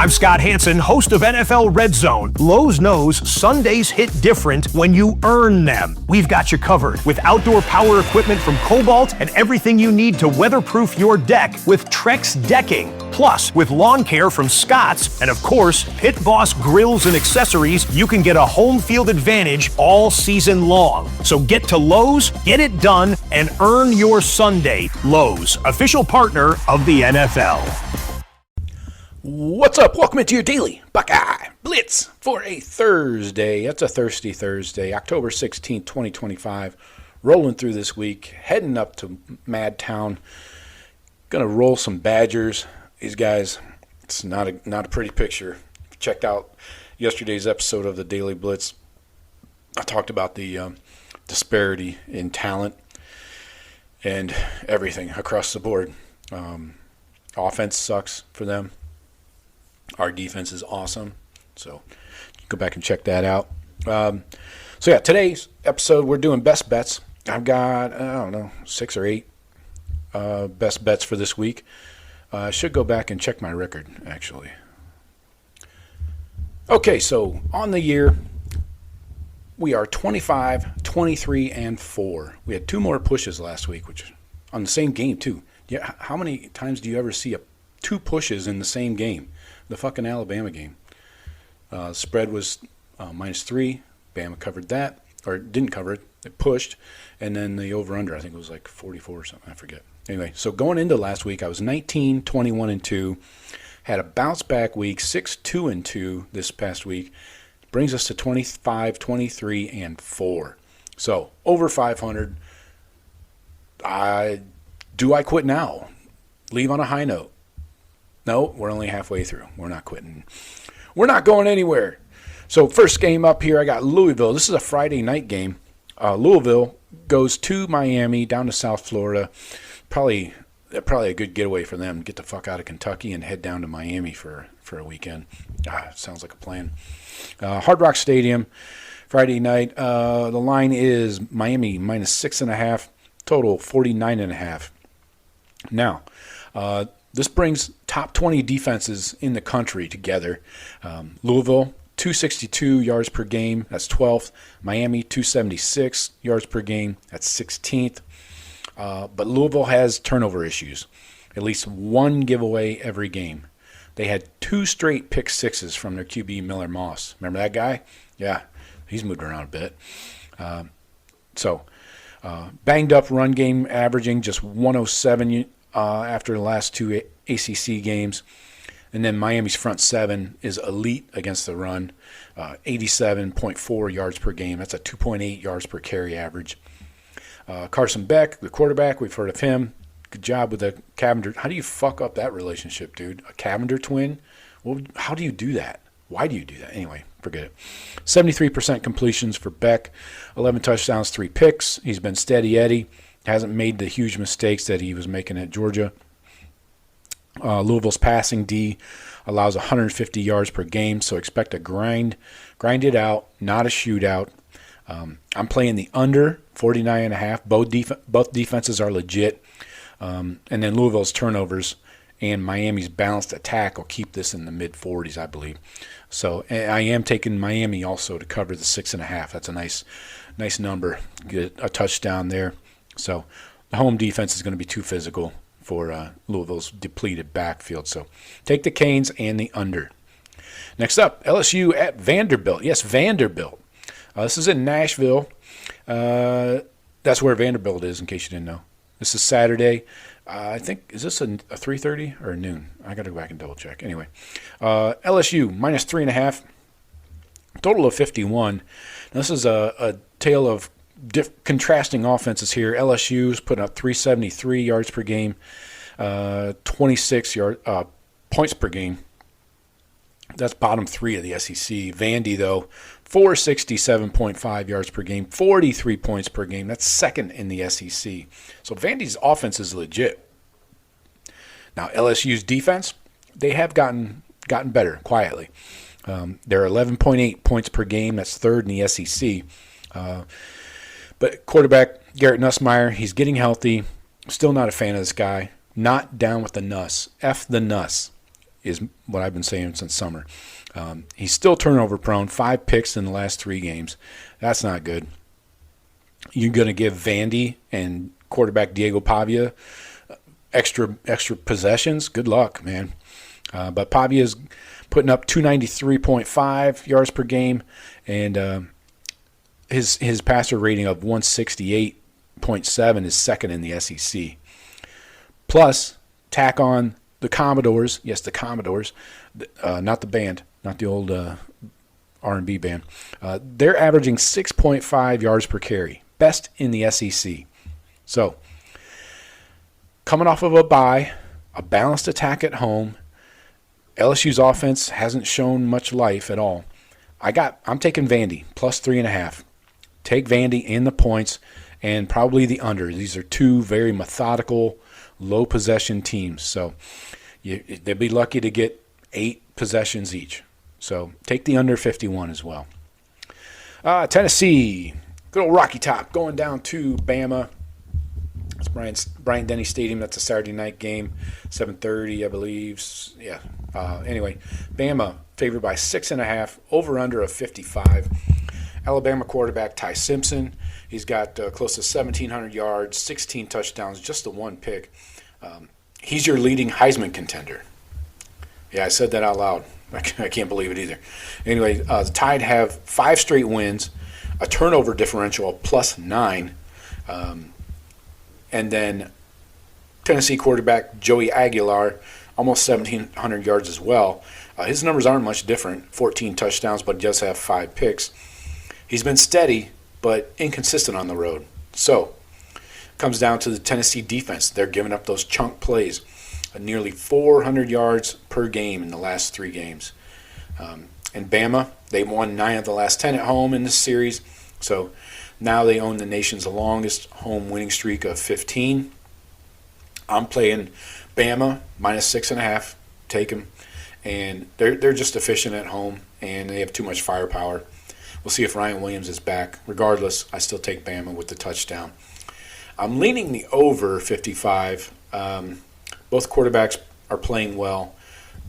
I'm Scott Hansen, host of NFL Red Zone. Lowe's knows Sundays hit different when you earn them. We've got you covered with outdoor power equipment from Cobalt and everything you need to weatherproof your deck with Trex decking. Plus, with lawn care from Scott's and, of course, Pit Boss grills and accessories, you can get a home field advantage all season long. So get to Lowe's, get it done, and earn your Sunday. Lowe's, official partner of the NFL. What's up? Welcome into your daily Buckeye Blitz for a Thursday. It's a thirsty Thursday, October 16th, 2025. Rolling through this week, heading up to Madtown. Gonna roll some Badgers. These guys, it's not a pretty picture. Checked out yesterday's episode of the Daily Blitz. I talked about the disparity in talent and everything across the board. Offense sucks for them. Our defense is awesome, so go back and check that out. Today's episode, we're doing best bets. I've got, 6 or 8 best bets for this week. I should go back and check my record, actually. Okay, so on the year, we are 25, 23, and 4. We had 2 more pushes last week, which on the same game, too. Yeah, how many times do you ever see 2 pushes in the same game? The fucking Alabama game. Spread was -3. Bama covered that, or didn't cover it. It pushed, and then the over/under, I think it was like 44 or something. I forget. Anyway, so going into last week, I was 19, 21, and 2. Had a bounce back week, 6, 2, and 2 this past week. Brings us to 25, 23, and 4. So over 500. Do I quit now? Leave on a high note? No, we're only halfway through. We're not quitting. We're not going anywhere. So first game up here, I got Louisville. This is a Friday night game. Louisville goes to Miami, down to South Florida. Probably a good getaway for them. Get the fuck out of Kentucky and head down to Miami for a weekend. Sounds like a plan. Hard Rock Stadium, Friday night. The line is Miami -6.5. Total 49.5. Now, this brings top 20 defenses in the country together. Louisville, 262 yards per game. That's 12th. Miami, 276 yards per game. That's 16th. But Louisville has turnover issues. At least one giveaway every game. They had 2 straight pick sixes from their QB, Miller Moss. Remember that guy? Yeah, he's moved around a bit. Banged up run game, averaging just 107 after the last 2 ACC games. And then Miami's front 7 is elite against the run, 87.4 yards per game. That's a 2.8 yards per carry average. Carson Beck, the quarterback, we've heard of him. Good job with the Cavender. How do you fuck up that relationship, dude? A Cavender twin? Well, how do you do that? Why do you do that? Anyway, forget it. 73% completions for Beck, 11 touchdowns, 3 picks. He's been steady Eddie. Hasn't made the huge mistakes that he was making at Georgia. Louisville's passing D allows 150 yards per game, so expect a grind it out, not a shootout. I'm playing the under 49.5. Both defenses are legit. And then Louisville's turnovers and Miami's balanced attack will keep this in the mid-40s, I believe. So I am taking Miami also to cover the 6.5. That's a nice number. Get a touchdown there. So the home defense is going to be too physical for Louisville's depleted backfield. So take the Canes and the under. Next up, LSU at Vanderbilt. Yes, Vanderbilt. This is in Nashville. That's where Vanderbilt is, in case you didn't know. This is Saturday. I think, is this a 3:30 or a noon? I got to go back and double check. Anyway, LSU -3.5. Total of 51. Now, this is a tale of contrasting offenses here. LSU's putting up 373 yards per game, 26 points per game. That's bottom 3 of the SEC. Vandy, though, 467.5 yards per game, 43 points per game. That's second in the SEC. So Vandy's offense is legit. Now, LSU's defense, they have gotten better quietly. They're 11.8 points per game. That's third in the SEC. But quarterback Garrett Nussmeier, he's getting healthy. Still not a fan of this guy. Not down with the Nuss. F the Nuss. is what I've been saying since summer. He's still turnover prone, 5 picks in the last 3 games. That's not good. You're going to give Vandy and quarterback Diego Pavia extra possessions? Good luck, man. But Pavia's putting up 293.5 yards per game, and his passer rating of 168.7 is second in the SEC. Plus, tack on the Commodores. Yes, the Commodores, not the band, not the old R&B band. They're averaging 6.5 yards per carry, best in the SEC. So, coming off of a bye, a balanced attack at home, LSU's offense hasn't shown much life at all. I'm taking Vandy plus 3.5. Take Vandy in the points and probably the under. These are 2 very methodical, low possession teams. So they'll be lucky to get 8 possessions each. So take the under 51 as well. Tennessee, good old Rocky Top, going down to Bama. It's Bryant-Denny Stadium. That's a Saturday night game, 7:30, I believe. Yeah. Anyway, Bama favored by 6.5, over/under of 55. Alabama quarterback Ty Simpson. He's got close to 1,700 yards, 16 touchdowns, just the 1 pick. He's your leading Heisman contender. Yeah, I said that out loud. I can't believe it either. Anyway, the Tide have 5 straight wins, a turnover differential of plus 9. And then Tennessee quarterback Joey Aguilar, almost 1,700 yards as well. His numbers aren't much different, 14 touchdowns, but he does have 5 picks. He's been steady, but inconsistent on the road. So, it comes down to the Tennessee defense. They're giving up those chunk plays, nearly 400 yards per game in the last 3 games. And Bama, they won 9 of the last 10 at home in this series. So, now they own the nation's longest home winning streak of 15. I'm playing Bama minus 6.5. Take them. And they're just efficient at home, and they have too much firepower. We'll see if Ryan Williams is back. Regardless, I still take Bama with the touchdown. I'm leaning the over 55. Both quarterbacks are playing well.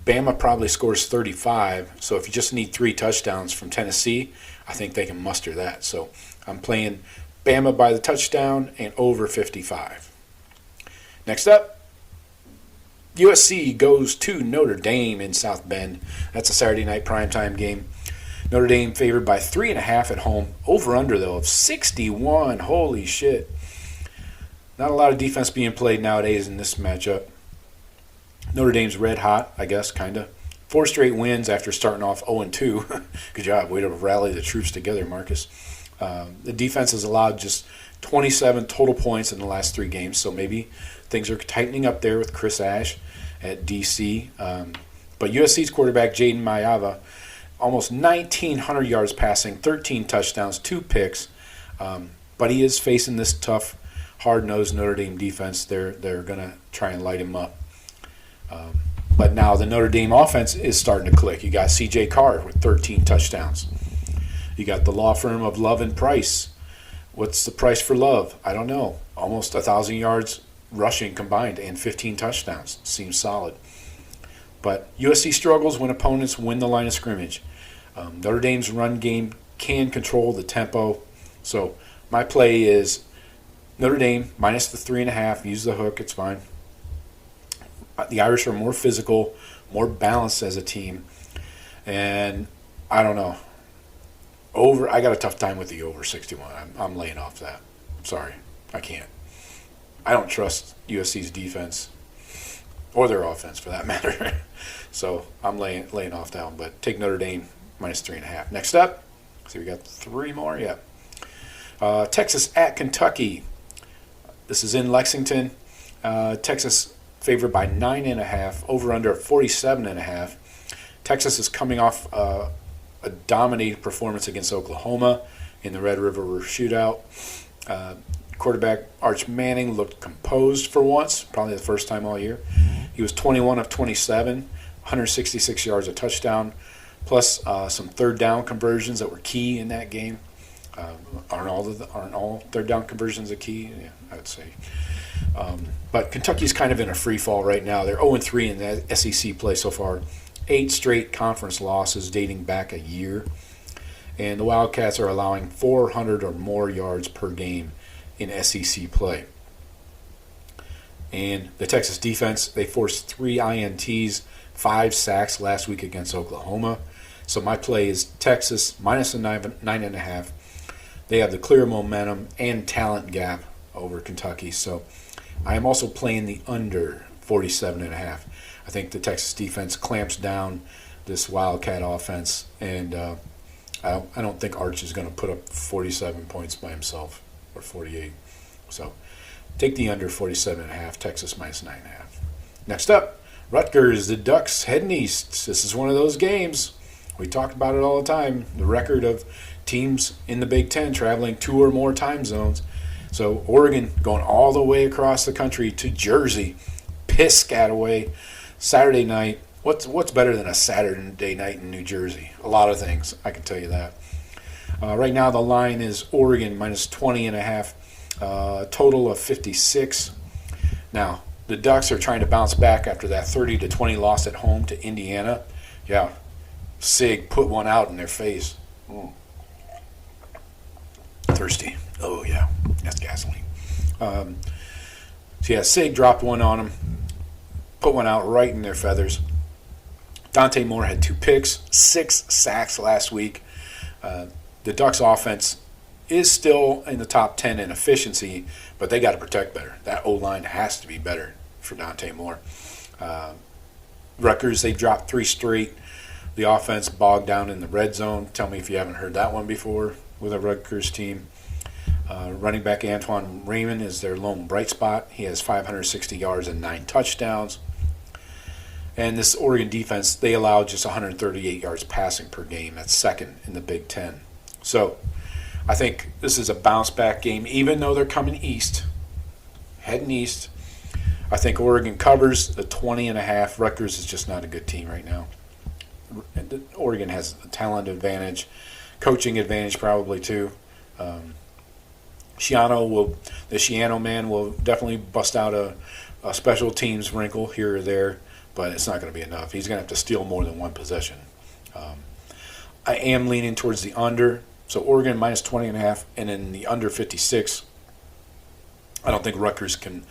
Bama probably scores 35, so if you just need 3 touchdowns from Tennessee, I think they can muster that. So I'm playing Bama by the touchdown and over 55. Next up, USC goes to Notre Dame in South Bend. That's a Saturday night primetime game. Notre Dame favored by 3.5 at home. Over-under, though, of 61. Holy shit. Not a lot of defense being played nowadays in this matchup. Notre Dame's red hot, I guess, kind of. 4 straight wins after starting off 0-2. Good job. Way to rally the troops together, Marcus. The defense has allowed just 27 total points in the last 3 games, so maybe things are tightening up there with Chris Ash at DC. But USC's quarterback, Jaden Mayava, almost 1,900 yards passing, 13 touchdowns, 2 picks. But he is facing this tough, hard-nosed Notre Dame defense. They're going to try and light him up. But now the Notre Dame offense is starting to click. You got C.J. Carr with 13 touchdowns. You got the law firm of Love and Price. What's the price for Love? I don't know. Almost 1,000 yards rushing combined and 15 touchdowns. Seems solid. But USC struggles when opponents win the line of scrimmage. Notre Dame's run game can control the tempo. So my play is Notre Dame minus the 3.5. Use the hook. It's fine. The Irish are more physical, more balanced as a team. And I don't know. I got a tough time with the over 61. I'm laying off that. I'm sorry. I can't. I don't trust USC's defense or their offense for that matter. So I'm laying off that one. But take Notre Dame minus 3.5. Next up, see we got 3 more. Yeah. Texas at Kentucky. This is in Lexington. Texas favored by 9.5. Over under 47.5. Texas is coming off a dominating performance against Oklahoma in the Red River Shootout. Quarterback Arch Manning looked composed for once, probably the first time all year. He was 21 of 27, 166 yards, a touchdown, plus some third down conversions that were key in that game. Aren't all third down conversions a key? Yeah, I would say. But Kentucky's kind of in a free fall right now. They're 0-3 in the SEC play so far. 8 straight conference losses dating back a year. And the Wildcats are allowing 400 or more yards per game in SEC play. And the Texas defense, they forced 3 INTs, 5 sacks last week against Oklahoma. So my play is Texas minus a 9.5. They have the clear momentum and talent gap over Kentucky. So I am also playing the under 47.5. I think the Texas defense clamps down this Wildcat offense, and I don't think Arch is going to put up 47 points by himself, or 48. So take the under 47.5, Texas minus 9.5. Next up, Rutgers, the Ducks heading east. This is one of those games. We talk about it all the time, the record of teams in the Big Ten traveling 2 or more time zones. So Oregon going all the way across the country to Jersey, Piscataway, Saturday night. What's better than a Saturday night in New Jersey? A lot of things, I can tell you that. Right now the line is Oregon minus 20.5, total of 56. Now, the Ducks are trying to bounce back after that 30-20 loss at home to Indiana. Yeah, Sig put one out in their face. Thirsty. Oh, yeah, that's gasoline. Sig dropped one on them, put one out right in their feathers. Dante Moore had 2 picks, 6 sacks last week. The Ducks offense is still in the top 10 in efficiency, but they got to protect better. That O-line has to be better for Dante Moore. Rutgers, they dropped 3 straight. The offense bogged down in the red zone. Tell me if you haven't heard that one before with a Rutgers team. Running back Antoine Raymond is their lone bright spot. He has 560 yards and 9 touchdowns. And this Oregon defense, they allow just 138 yards passing per game. That's second in the Big Ten. So I think this is a bounce-back game, even though they're coming east, heading east. I think Oregon covers the 20.5. Rutgers is just not a good team right now. Oregon has a talent advantage, coaching advantage probably too. The Shiano man will definitely bust out a special teams wrinkle here or there, but it's not going to be enough. He's going to have to steal more than one possession. I am leaning towards the under, so Oregon minus 20.5, and in the under 56. I don't think Rutgers can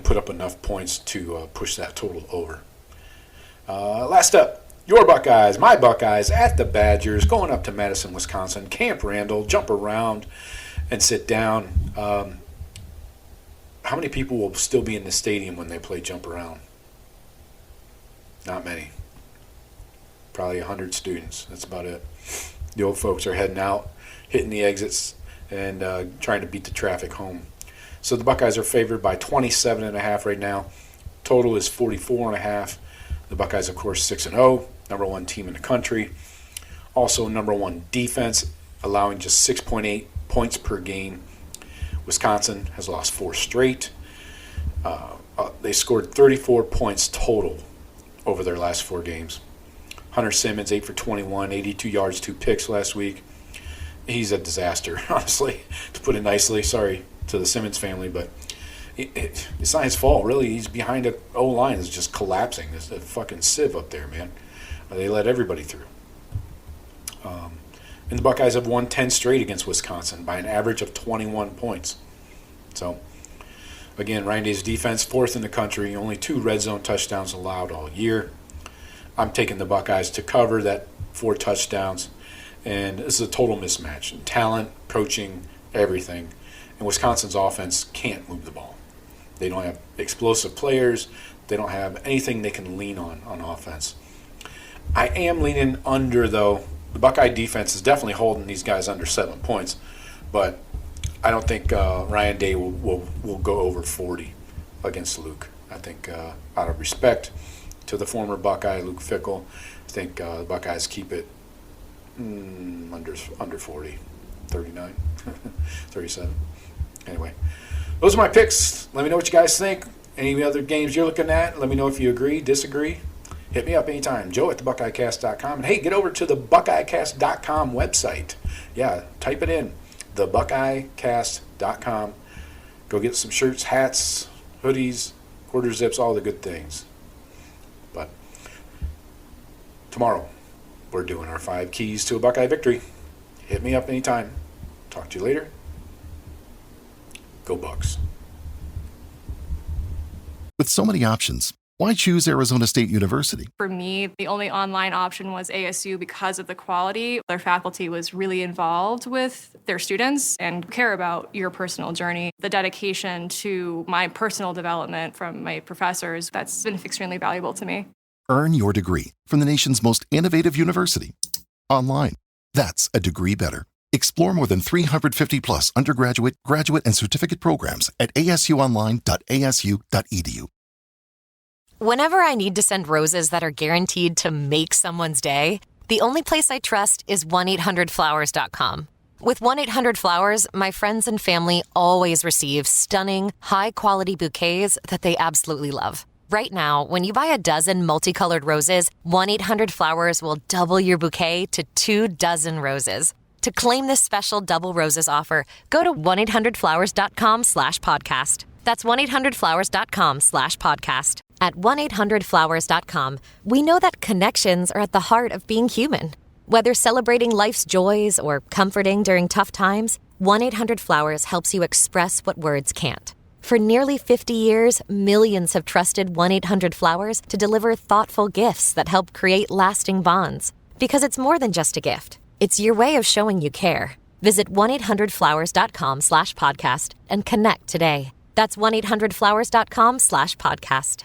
put up enough points to push that total over. Last up, your Buckeyes, my Buckeyes, at the Badgers, going up to Madison, Wisconsin, Camp Randall, jump around and sit down. How many people will still be in the stadium when they play jump around? Not many. Probably 100 students. That's about it. The old folks are heading out, hitting the exits, and trying to beat the traffic home. So the Buckeyes are favored by 27.5 right now. Total is 44.5. The Buckeyes, of course, 6-0, number 1 team in the country. Also number 1 defense, allowing just 6.8 points per game. Wisconsin has lost 4 straight. They scored 34 points total over their last 4 games. Hunter Simmons, 8 for 21, 82 yards, 2 picks last week. He's a disaster, honestly, to put it nicely. Sorry to the Simmons family, but it's not his fault, really. He's behind an O-line that's just collapsing. There's a fucking sieve up there, man. They let everybody through. And the Buckeyes have won 10 straight against Wisconsin by an average of 21 points. So, again, Ryan Day's defense, 4th in the country, only 2 red zone touchdowns allowed all year. I'm taking the Buckeyes to cover that 4 touchdowns, and this is a total mismatch. Talent, coaching, everything. And Wisconsin's offense can't move the ball. They don't have explosive players. They don't have anything they can lean on offense. I am leaning under, though. The Buckeye defense is definitely holding these guys under 7 points, but I don't think Ryan Day will go over 40 against Luke. I think out of respect to the former Buckeye, Luke Fickell, I think the Buckeyes keep it under 40, 39, 37. Anyway, those are my picks. Let me know what you guys think. Any other games you're looking at, let me know if you agree, disagree. Hit me up anytime, Joe at thebuckeyecast.com. And hey, get over to the buckeyecast.com website. Yeah, type it in, thebuckeyecast.com. Go get some shirts, hats, hoodies, quarter zips, all the good things. But tomorrow, we're doing our 5 keys to a Buckeye victory. Hit me up anytime. Talk to you later. Go Bucks. With so many options, why choose Arizona State University? For me, the only online option was ASU because of the quality. Their faculty was really involved with their students and care about your personal journey. The dedication to my personal development from my professors, that's been extremely valuable to me. Earn your degree from the nation's most innovative university. Online. That's a degree better. Explore more than 350 plus undergraduate, graduate, and certificate programs at asuonline.asu.edu. Whenever I need to send roses that are guaranteed to make someone's day, the only place I trust is 1-800-Flowers.com. With 1-800-Flowers, my friends and family always receive stunning, high-quality bouquets that they absolutely love. Right now, when you buy a dozen multicolored roses, 1-800-Flowers will double your bouquet to 2 dozen roses. To claim this special double roses offer, go to 1-800-Flowers.com/podcast. That's 1-800-Flowers.com/podcast. At 1-800-Flowers.com, we know that connections are at the heart of being human. Whether celebrating life's joys or comforting during tough times, 1-800-Flowers helps you express what words can't. For nearly 50 years, millions have trusted 1-800-Flowers to deliver thoughtful gifts that help create lasting bonds. Because it's more than just a gift. It's your way of showing you care. Visit 1-800-Flowers.com/podcast and connect today. That's 1-800-Flowers.com/podcast.